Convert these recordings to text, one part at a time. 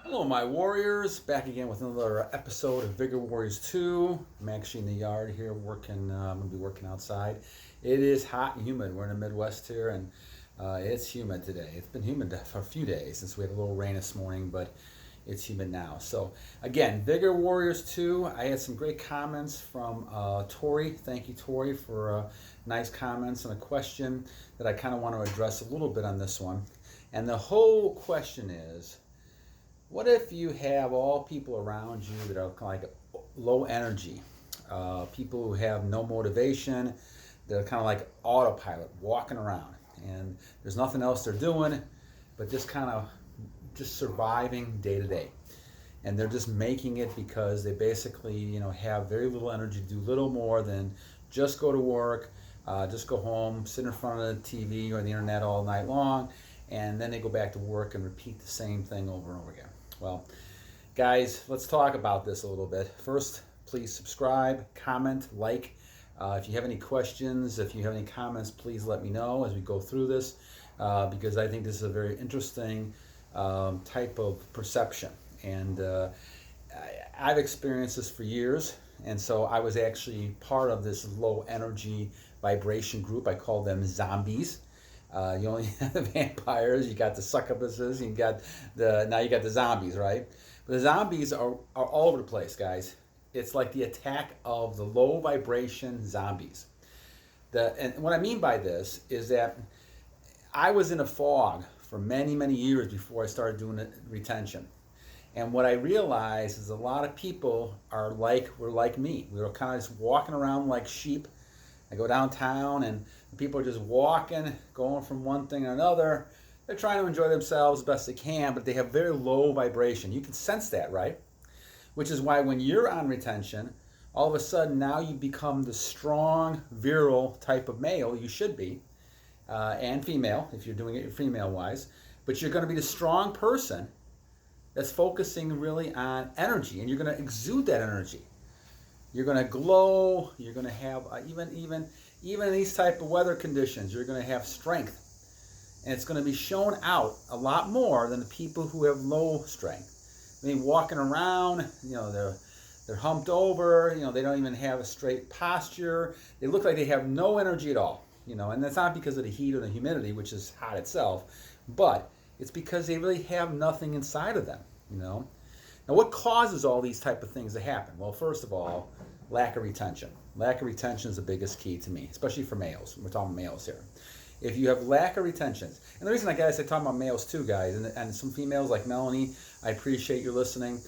Hello, my warriors. Back again with another episode of Vigor Warriors 2. I'm actually in the yard here working. I'm going to be working outside. It is hot and humid. We're in the Midwest here, and it's humid today. It's been humid for a few days since we had a little rain this morning, but it's humid now. So, again, Vigor Warriors 2. I had some great comments from Tory. Thank you, Tory, for nice comments and a question that I kind of want to address a little bit on this one. And the whole question is, what if you have all people around you that are kind of like low energy, people who have no motivation, they're kind of like autopilot, walking around, and there's nothing else they're doing but just kind of just surviving day to day, and they're just making it because they basically have very little energy to do little more than just go to work, just go home, sit in front of the TV or the internet all night long, and then they go back to work and repeat the same thing over and over again. Well, guys, let's talk about this a little bit. First, please subscribe, comment, like. If you have any questions, if you have any comments, please let me know as we go through this, because I think this is a very interesting type of perception. And I've experienced this for years, and so I was actually part of this low energy vibration group. I call them zombies. You only have the vampires, you got the succubuses, now you got the zombies, right? But the zombies are all over the place, guys. It's like the attack of the low vibration zombies. And what I mean by this is that I was in a fog for many, many years before I started doing retention. And what I realized is a lot of people were like me. We were kind of just walking around like sheep. I go downtown and people are just walking, going from one thing to another. They're trying to enjoy themselves as best they can, but they have very low vibration. You can sense that, right? Which is why when you're on retention, all of a sudden now you become the strong, virile type of male you should be, and female, if you're doing it female-wise. But you're going to be the strong person that's focusing really on energy, and you're going to exude that energy. You're going to glow. You're going to have even in these type of weather conditions, you're going to have strength, and it's going to be shown out a lot more than the people who have low strength. I mean, walking around, they're humped over. They don't even have a straight posture. They look like they have no energy at all. And that's not because of the heat or the humidity, which is hot itself, but it's because they really have nothing inside of them. Now, what causes all these type of things to happen? Well, first of all, lack of retention. Lack of retention is the biggest key to me, especially for males. We're talking males here. If you have lack of retention, and the reason I talk about males too, guys, and some females like Melanie, I appreciate your listening.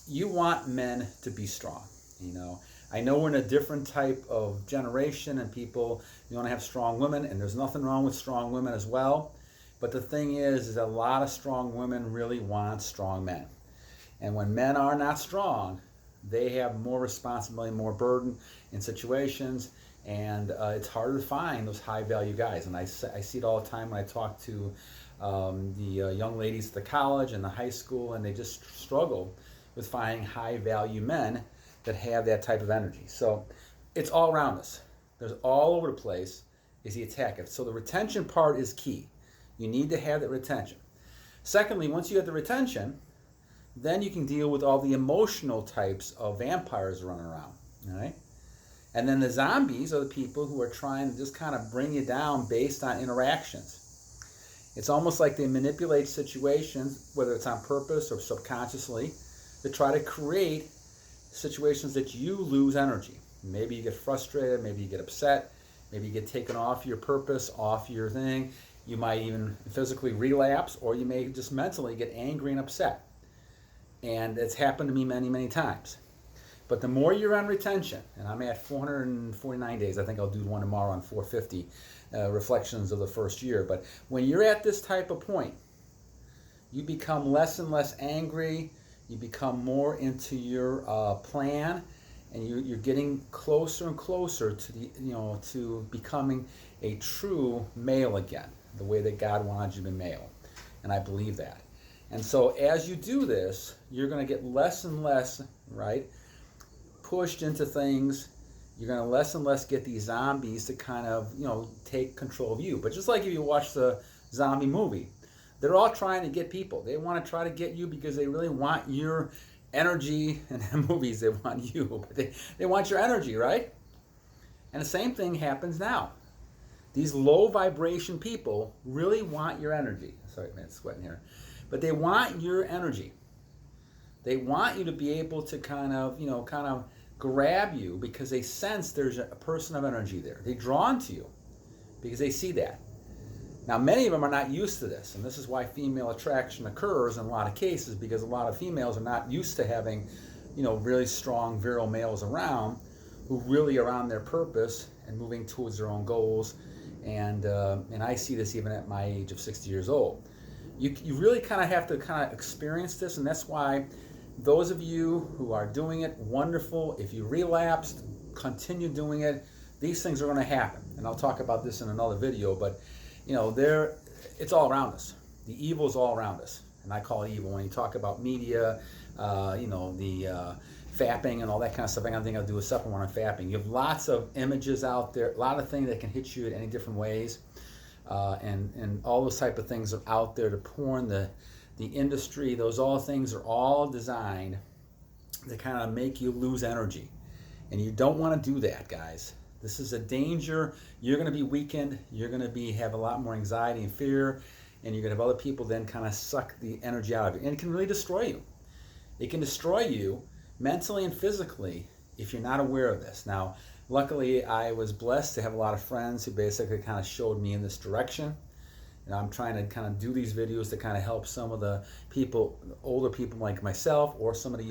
You want men to be strong. I know we're in a different type of generation, and people, you want to have strong women, and there's nothing wrong with strong women as well. But the thing is a lot of strong women really want strong men. And when men are not strong, they have more responsibility, more burden in situations, and it's harder to find those high-value guys. And I see it all the time when I talk to the young ladies at the college and the high school, and they just struggle with finding high-value men that have that type of energy. So it's all around us. There's all over the place is the attack. So the retention part is key. You need to have that retention. Secondly, once you have the retention, then you can deal with all the emotional types of vampires running around, all right? And then the zombies are the people who are trying to just kind of bring you down based on interactions. It's almost like they manipulate situations, whether it's on purpose or subconsciously, to try to create situations that you lose energy. Maybe you get frustrated, maybe you get upset, maybe you get taken off your purpose, off your thing. You might even physically relapse, or you may just mentally get angry and upset. And it's happened to me many, many times. But the more you're on retention, and I'm at 449 days, I think I'll do one tomorrow on 450 reflections of the first year. But when you're at this type of point, you become less and less angry, you become more into your plan, and you're getting closer and closer to to becoming a true male again, the way that God wanted you to be male. And I believe that. And so as you do this, you're going to get less and less, right, pushed into things. You're going to less and less get these zombies to kind of, take control of you. But just like if you watch the zombie movie, They're all trying to get people. They want to try to get you because they really want your energy. In the movies, they want you, but they want your energy, right? And the same thing happens now. These low vibration people really want your energy. Sorry, man, it's sweating here. But they want your energy. They want you to be able to kind of grab you because they sense there's a person of energy there. They're drawn to you because they see that. Now, many of them are not used to this, and this is why female attraction occurs in a lot of cases, because a lot of females are not used to having, really strong, virile males around who really are on their purpose and moving towards their own goals. And I see this even at my age of 60 years old. You really kind of have to experience this, and that's why those of you who are doing it, wonderful. If you relapsed, continue doing it. These things are going to happen, and I'll talk about this in another video, but it's all around us. The evil is all around us, and I call it evil. When you talk about media, the fapping and all that kind of stuff, I think I'll do a separate one on fapping. You have lots of images out there, a lot of things that can hit you in any different ways, and all those type of things are out there. The porn, the industry, those all things are all designed to kind of make you lose energy, and you don't want to do that, guys. This is a danger. You're going to be weakened. You're going to have a lot more anxiety and fear, and you're going to have other people then kind of suck the energy out of you. And it can really destroy you. It can destroy you mentally and physically if you're not aware of this. Now, luckily, I was blessed to have a lot of friends who basically kind of showed me in this direction. And I'm trying to kind of do these videos to kind of help some of the people, older people like myself, or some of the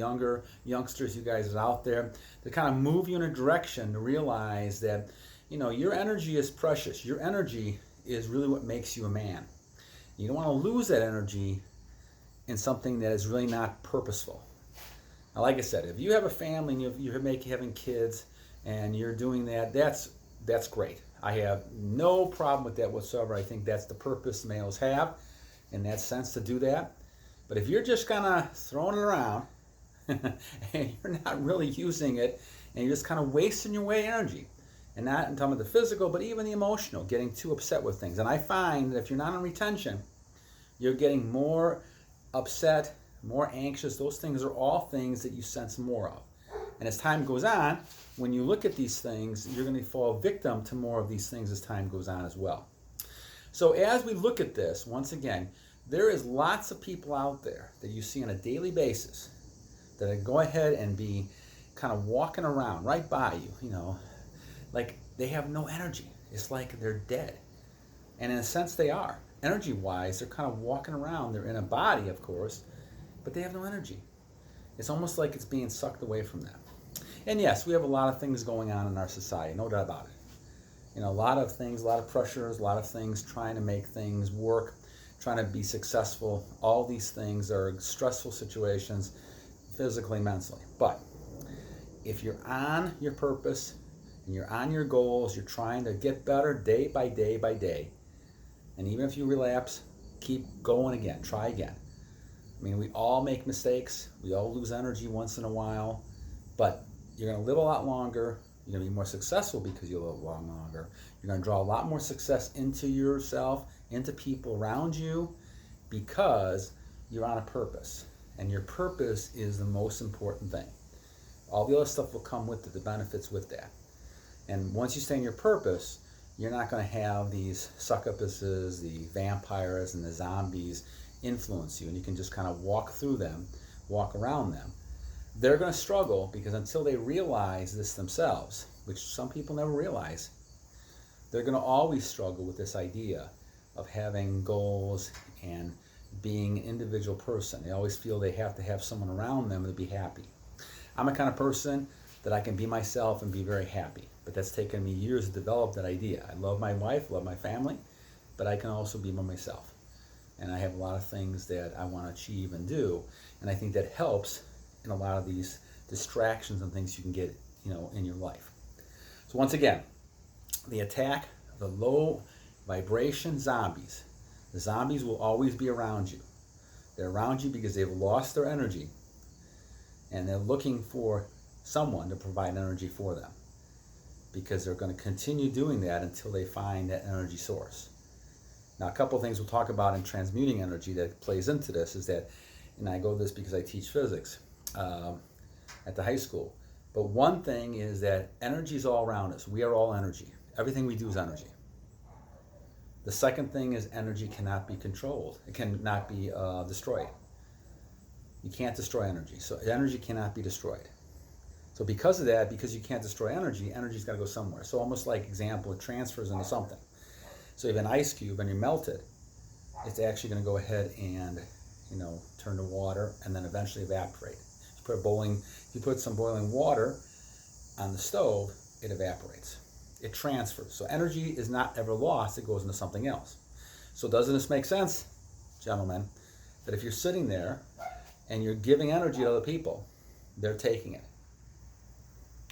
youngsters, you guys are out there, to kind of move you in a direction to realize that, your energy is precious. Your energy is really what makes you a man. You don't want to lose that energy in something that is really not purposeful. Now, like I said, if you have a family and you're having kids and you're doing that, that's great. I have no problem with that whatsoever. I think that's the purpose males have in that sense to do that. But if you're just kind of throwing it around and you're not really using it and you're just kind of wasting your way energy, and not I'm talking about the physical, but even the emotional, getting too upset with things. And I find that if you're not on retention, you're getting more upset, more anxious. Those things are all things that you sense more of. And as time goes on, when you look at these things, you're going to fall victim to more of these things as time goes on as well. So as we look at this, once again, there is lots of people out there that you see on a daily basis that go ahead and be kind of walking around right by you, like they have no energy. It's like they're dead. And in a sense they are. Energy-wise, they're kind of walking around. They're in a body, of course, but they have no energy. It's almost like it's being sucked away from them. And yes, we have a lot of things going on in our society, no doubt about it. A lot of things, a lot of pressures, a lot of things trying to make things work, trying to be successful. All these things are stressful situations, physically, mentally. But if you're on your purpose and you're on your goals, you're trying to get better day by day by day, and even if you relapse, keep going again, try again. We all make mistakes. We all lose energy once in a while, but you're going to live a lot longer. You're going to be more successful because you live a lot longer. You're going to draw a lot more success into yourself, into people around you, because you're on a purpose. And your purpose is the most important thing. All the other stuff will come with it, the benefits with that. And once you stay in your purpose, you're not going to have these succubuses, the vampires, and the zombies influence you, and you can just kind of walk through them, walk around them. They're going to struggle because until they realize this themselves, which some people never realize, they're going to always struggle with this idea of having goals and being an individual person. They always feel they have to have someone around them to be happy. I'm a kind of person that I can be myself and be very happy, but that's taken me years to develop that idea. I love my wife, love my family, but I can also be by myself. And I have a lot of things that I want to achieve and do, and I think that helps in a lot of these distractions and things you can get, in your life. So once again, the attack of the low vibration zombies. The zombies will always be around you. They're around you because they've lost their energy, and they're looking for someone to provide energy for them, because they're going to continue doing that until they find that energy source. Now, a couple of things we'll talk about in transmuting energy that plays into this is that, and I go this because I teach physics at the high school. But one thing is that energy is all around us. We are all energy. Everything we do is energy. The second thing is energy cannot be controlled. It cannot be destroyed. You can't destroy energy. So energy cannot be destroyed. So because of that, because you can't destroy energy, energy's got to go somewhere. So almost like example, it transfers into something. So you have an ice cube and you melt it, it's actually going to go ahead and, turn to water and then eventually evaporate. If you put some boiling water on the stove, it evaporates. It transfers. So energy is not ever lost, it goes into something else. So doesn't this make sense, gentlemen, that if you're sitting there and you're giving energy to other people, they're taking it.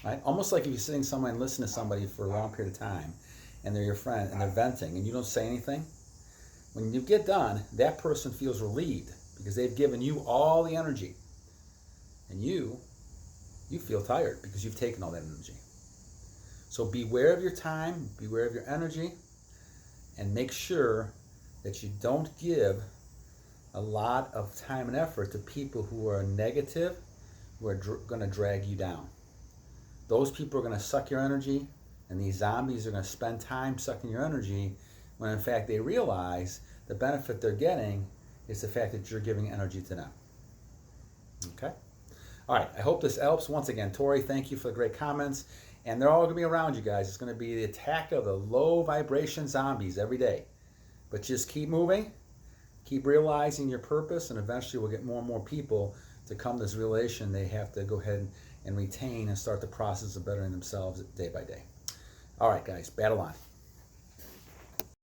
Right? Almost like if you're sitting somewhere and listening to somebody for a long period of time and they're your friend and they're venting and you don't say anything, when you get done, that person feels relieved because they've given you all the energy. And you feel tired because you've taken all that energy. So beware of your time, beware of your energy, and make sure that you don't give a lot of time and effort to people who are negative, who are going to drag you down. Those people are going to suck your energy, and these zombies are going to spend time sucking your energy when in fact they realize the benefit they're getting is the fact that you're giving energy to them. Okay? All right, I hope this helps. Once again, Tori, thank you for the great comments. And they're all going to be around you guys. It's going to be the attack of the low vibration zombies every day. But just keep moving, keep realizing your purpose, and eventually we'll get more and more people to come to this realization they have to go ahead and retain and start the process of bettering themselves day by day. All right, guys, battle on.